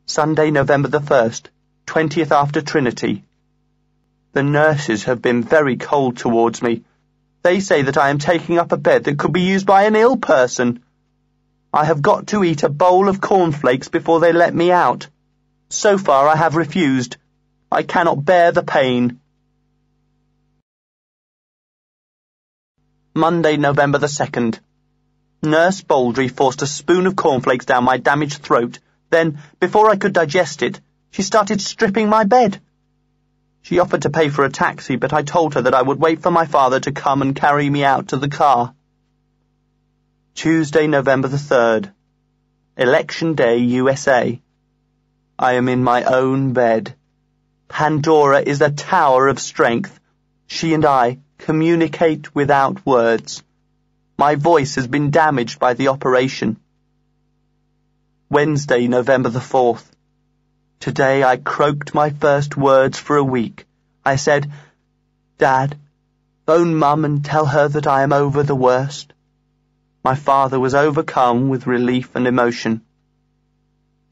Sunday, November the 1st, 20th after Trinity. The nurses have been very cold towards me. They say that I am taking up a bed that could be used by an ill person. I have got to eat a bowl of cornflakes before they let me out. So far I have refused. I cannot bear the pain. Monday, November the 2nd. Nurse Baldry forced a spoon of cornflakes down my damaged throat. Then, before I could digest it, she started stripping my bed. She offered to pay for a taxi, but I told her that I would wait for my father to come and carry me out to the car. Tuesday, November the 3rd. Election Day, USA. I am in my own bed. Pandora is a tower of strength. She and I communicate without words. My voice has been damaged by the operation. Wednesday, November the 4th. Today I croaked my first words for a week. I said, "Dad, phone Mum and tell her that I am over the worst." My father was overcome with relief and emotion.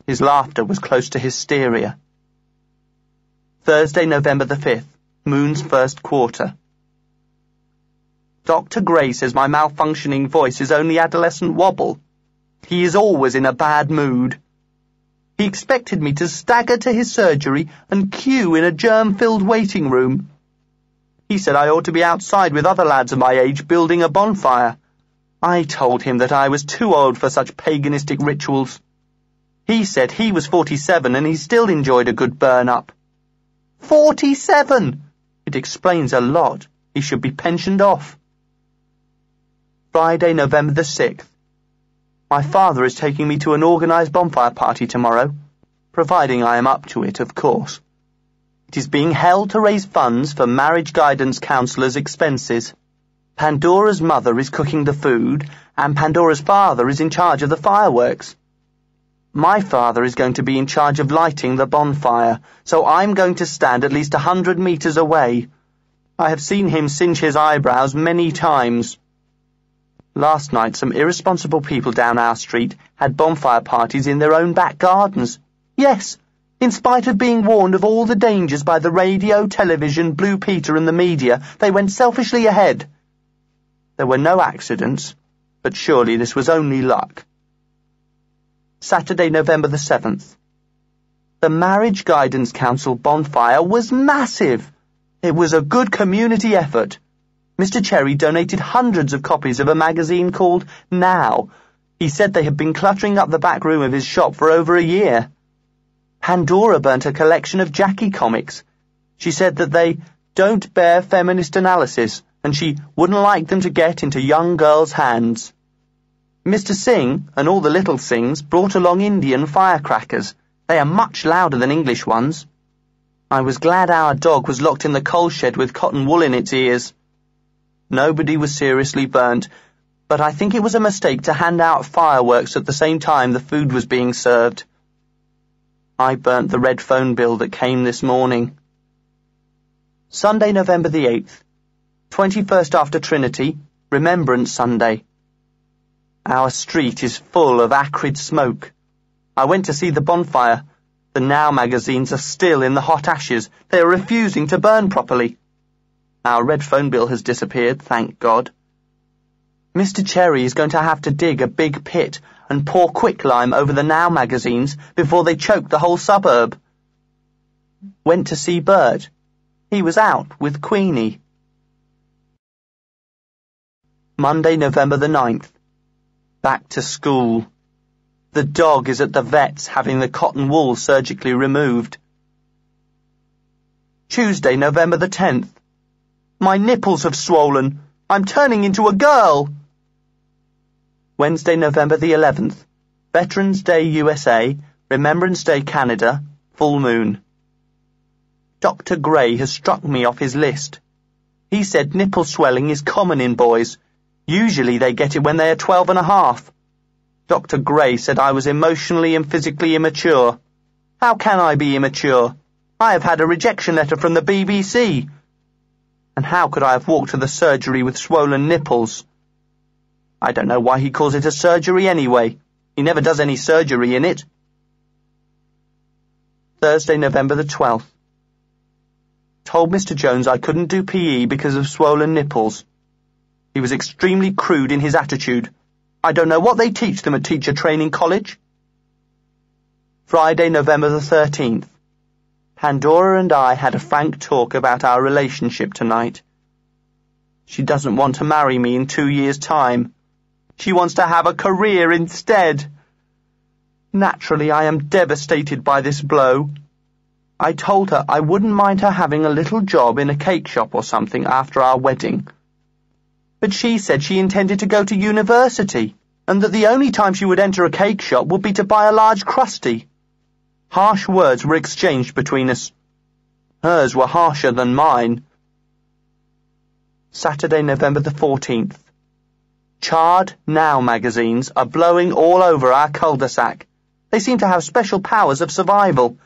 His laughter was close to hysteria. Thursday, November the 5th, moon's first quarter. Dr. Gray says my malfunctioning voice is only adolescent wobble. He is always in a bad mood. He expected me to stagger to his surgery and queue in a germ-filled waiting room. He said I ought to be outside with other lads of my age building a bonfire. I told him that I was too old for such paganistic rituals. He said he was 47 and he still enjoyed a good burn-up. 47! It explains a lot. He should be pensioned off. Friday, November the 6th. My father is taking me to an organised bonfire party tomorrow, providing I am up to it, of course. It is being held to raise funds for marriage guidance counsellors' expenses. Pandora's mother is cooking the food, and Pandora's father is in charge of the fireworks. My father is going to be in charge of lighting the bonfire, so I'm going to stand at least 100 metres away. I have seen him singe his eyebrows many times. Last night, some irresponsible people down our street had bonfire parties in their own back gardens. Yes, in spite of being warned of all the dangers by the radio, television, Blue Peter and the media, they went selfishly ahead. There were no accidents, but surely this was only luck. Saturday, November the 7th. The Marriage Guidance Council bonfire was massive. It was a good community effort. Mr. Cherry donated hundreds of copies of a magazine called Now. He said they had been cluttering up the back room of his shop for over a year. Pandora burnt a collection of Jackie comics. She said that they don't bear feminist analysis, and she wouldn't like them to get into young girls' hands. Mr. Singh and all the little Singhs brought along Indian firecrackers. They are much louder than English ones. I was glad our dog was locked in the coal shed with cotton wool in its ears. Nobody was seriously burnt, but I think it was a mistake to hand out fireworks at the same time the food was being served. I burnt the red phone bill that came this morning. Sunday, November the 8th, 21st after Trinity, Remembrance Sunday. Our street is full of acrid smoke. I went to see the bonfire. The Now magazines are still in the hot ashes. They are refusing to burn properly. Our red phone bill has disappeared, thank God. Mr. Cherry is going to have to dig a big pit and pour quicklime over the Now magazines before they choke the whole suburb. Went to see Bert. He was out with Queenie. Monday, November the 9th. Back to school. The dog is at the vet's having the cotton wool surgically removed. Tuesday, November the 10th. My nipples have swollen. I'm turning into a girl. Wednesday, November the 11th. Veterans Day, USA. Remembrance Day, Canada. Full moon. Dr. Gray has struck me off his list. He said nipple swelling is common in boys. Usually they get it when they are 12 and a half. Dr. Gray said I was emotionally and physically immature. How can I be immature? I have had a rejection letter from the BBC. And how could I have walked to the surgery with swollen nipples? I don't know why he calls it a surgery anyway. He never does any surgery in it. Thursday, November the 12th. Told Mr. Jones I couldn't do PE because of swollen nipples. He was extremely crude in his attitude. I don't know what they teach them at teacher training college. Friday, November the 13th. Pandora and I had a frank talk about our relationship tonight. She doesn't want to marry me in 2 years' time. She wants to have a career instead. Naturally, I am devastated by this blow. I told her I wouldn't mind her having a little job in a cake shop or something after our wedding. But she said she intended to go to university, and that the only time she would enter a cake shop would be to buy a large crusty. Harsh words were exchanged between us. Hers were harsher than mine. Saturday, November the 14th. Charred Now magazines are blowing all over our cul-de-sac. They seem to have special powers of survival.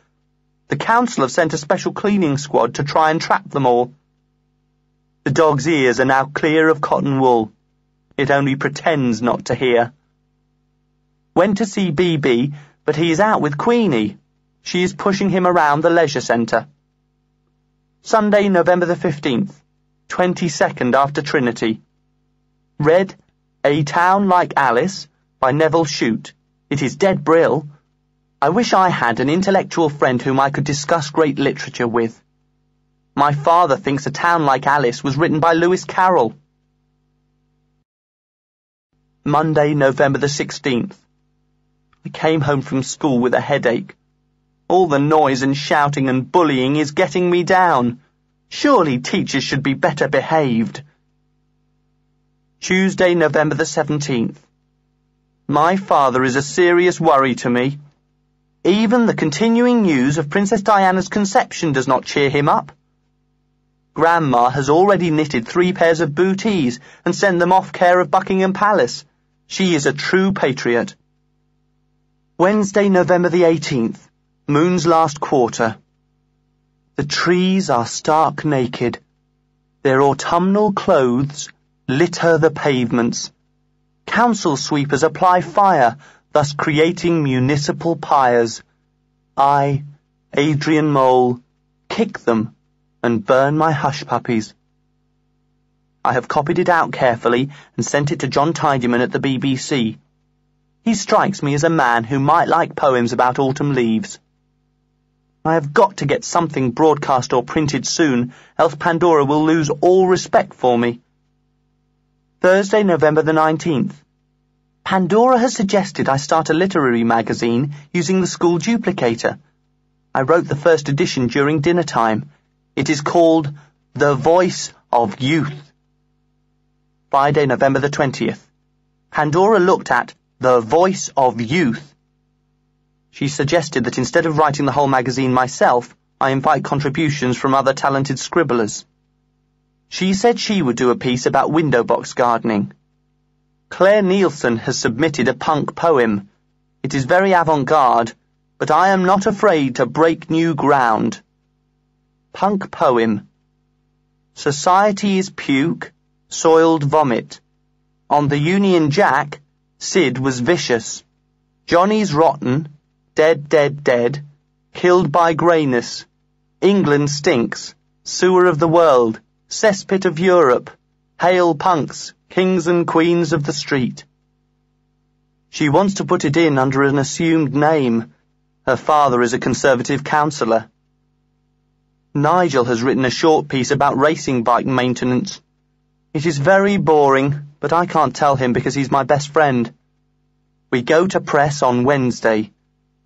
The council have sent a special cleaning squad to try and trap them all. The dog's ears are now clear of cotton wool. It only pretends not to hear. Went to see BB, but he is out with Queenie. She is pushing him around the leisure centre. Sunday, November the 15th, 22nd after Trinity. Read A Town Like Alice by Neville Shute. It is dead brill. I wish I had an intellectual friend whom I could discuss great literature with. My father thinks A Town Like Alice was written by Lewis Carroll. Monday, November the 16th. I came home from school with a headache. All the noise and shouting and bullying is getting me down. Surely teachers should be better behaved. Tuesday, November the 17th. My father is a serious worry to me. Even the continuing news of Princess Diana's conception does not cheer him up. Grandma has already knitted 3 pairs of bootees and sent them off care of Buckingham Palace. She is a true patriot. Wednesday, November the 18th. Moon's last quarter. The trees are stark naked. Their autumnal clothes litter the pavements. Council sweepers apply fire, thus creating municipal pyres. I, Adrian Mole, kick them and burn my hush puppies. I have copied it out carefully and sent it to John Tidyman at the BBC. He strikes me as a man who might like poems about autumn leaves. I have got to get something broadcast or printed soon, else Pandora will lose all respect for me. Thursday, November the 19th. Pandora has suggested I start a literary magazine using the school duplicator. I wrote the first edition during dinner time. It is called The Voice of Youth. Friday, November the 20th. Pandora looked at The Voice of Youth. She suggested that instead of writing the whole magazine myself, I invite contributions from other talented scribblers. She said she would do a piece about window box gardening. Claire Nielsen has submitted a punk poem. It is very avant-garde, but I am not afraid to break new ground. Punk poem. Society is puke, soiled vomit. On the Union Jack, Sid was vicious. Johnny's rotten, dead, dead, dead, killed by greyness. England stinks, sewer of the world, cesspit of Europe, hail punks, kings and queens of the street. She wants to put it in under an assumed name. Her father is a Conservative councillor. Nigel has written a short piece about racing bike maintenance. It is very boring, but I can't tell him because he's my best friend. We go to press on Wednesday.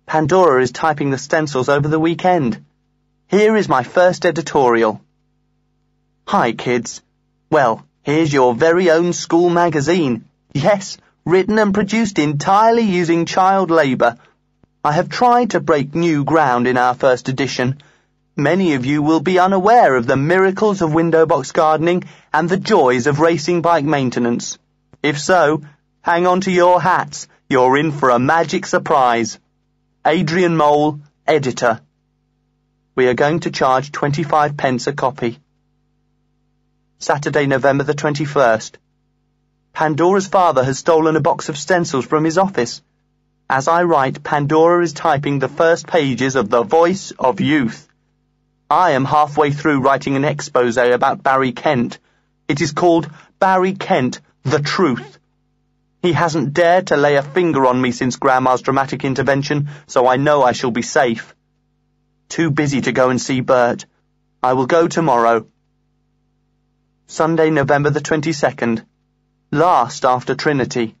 Pandora is typing the stencils over the weekend. Here is my first editorial. Hi, kids. Well, here's your very own school magazine. Yes, written and produced entirely using child labour. I have tried to break new ground in our first edition. Many of you will be unaware of the miracles of window box gardening and the joys of racing bike maintenance. If so, hang on to your hats. You're in for a magic surprise. Adrian Mole, editor. We are going to charge 25 pence a copy. Saturday, November the 21st. Pandora's father has stolen a box of stencils from his office. As I write, Pandora is typing the first pages of The Voice of Youth. I am halfway through writing an expose about Barry Kent. It is called Barry Kent, The Truth. He hasn't dared to lay a finger on me since Grandma's dramatic intervention, so I know I shall be safe. Too busy to go and see Bert. I will go tomorrow. Sunday, November the 22nd. Last after Trinity.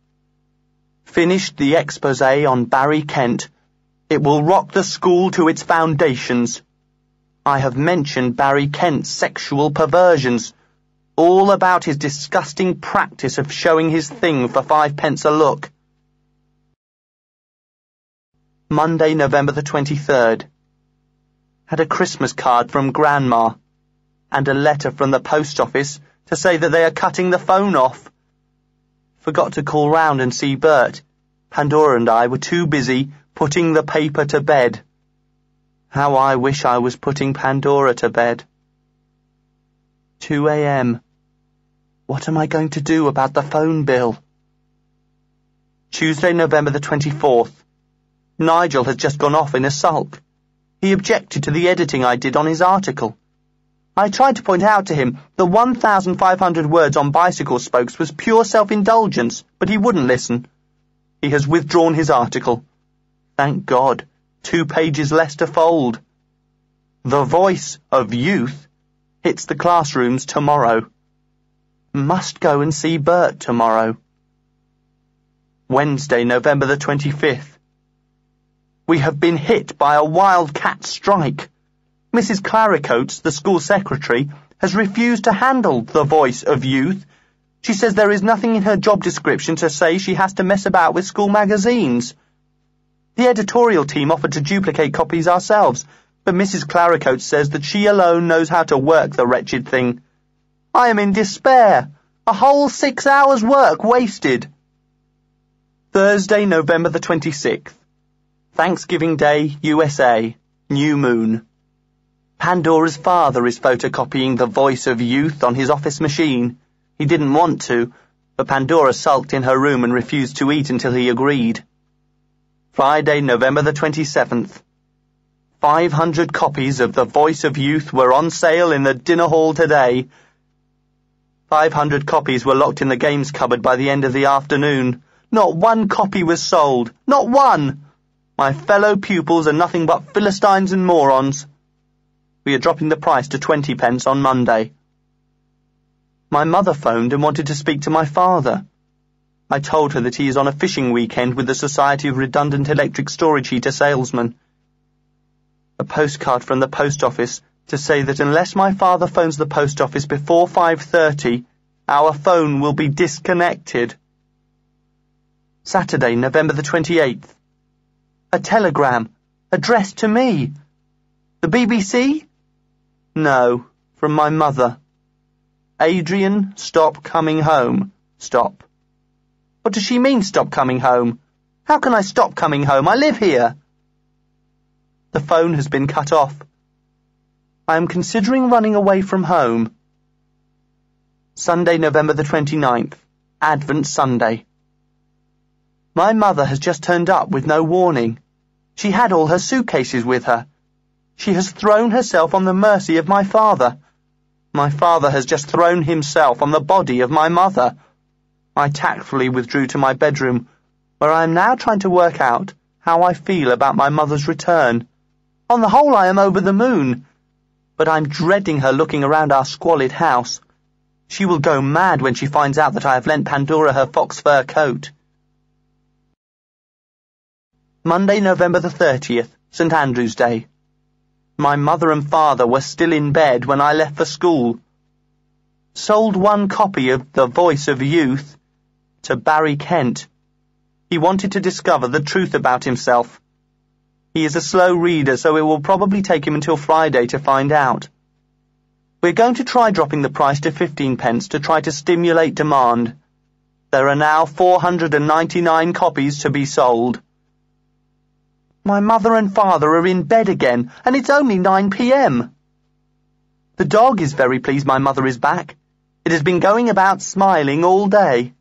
Finished the expose on Barry Kent. It will rock the school to its foundations. I have mentioned Barry Kent's sexual perversions, all about his disgusting practice of showing his thing for 5p a look. Monday, November the 23rd. Had a Christmas card from Grandma, and a letter from the post office to say that they are cutting the phone off. Forgot to call round and see Bert. Pandora and I were too busy putting the paper to bed. How I wish I was putting Pandora to bed. 2 a.m. What am I going to do about the phone bill? Tuesday, November the 24th. Nigel has just gone off in a sulk. He objected to the editing I did on his article. I tried to point out to him the 1,500 words on bicycle spokes was pure self-indulgence, but he wouldn't listen. He has withdrawn his article. Thank God, 2 pages less to fold. The Voice of Youth hits the classrooms tomorrow. Must go and see Bert tomorrow. Wednesday, November the 25th. We have been hit by a wildcat strike. Mrs. Claricoats, the school secretary, has refused to handle The Voice of Youth. She says there is nothing in her job description to say she has to mess about with school magazines. The editorial team offered to duplicate copies ourselves, but Mrs. Claricoats says that she alone knows how to work the wretched thing. I am in despair. A whole 6 hours' work wasted. Thursday, November the 26th. Thanksgiving Day, USA. New moon. Pandora's father is photocopying The Voice of Youth on his office machine. He didn't want to, but Pandora sulked in her room and refused to eat until he agreed. Friday, November the 27th. 500 copies of The Voice of Youth were on sale in the dinner hall today. 500 copies were locked in the games cupboard by the end of the afternoon. Not one copy was sold. Not one! My fellow pupils are nothing but Philistines and morons. We are dropping the price to 20p on Monday. My mother phoned and wanted to speak to my father. I told her that he is on a fishing weekend with the Society of Redundant Electric Storage Heater Salesmen. A postcard from the post office to say that unless my father phones the post office before 5:30, our phone will be disconnected. Saturday, November the 28th. A telegram, addressed to me. The BBC? No, from my mother. Adrian, stop coming home. Stop. What does she mean, stop coming home? How can I stop coming home? I live here. The phone has been cut off. I am considering running away from home. Sunday, November the 29th. Advent Sunday. My mother has just turned up with no warning. She had all her suitcases with her. She has thrown herself on the mercy of my father. My father has just thrown himself on the body of my mother. I tactfully withdrew to my bedroom, where I am now trying to work out how I feel about my mother's return. On the whole, I am over the moon, but I'm dreading her looking around our squalid house. She will go mad when she finds out that I have lent Pandora her fox fur coat. Monday, November the 30th, St. Andrew's Day. My mother and father were still in bed when I left for school. Sold one copy of The Voice of Youth to Barry Kent. He wanted to discover the truth about himself. He is a slow reader, so it will probably take him until Friday to find out. We're going to try dropping the price to 15p to try to stimulate demand. There are now 499 copies to be sold. My mother and father are in bed again, and it's only 9 p.m. The dog is very pleased my mother is back. It has been going about smiling all day.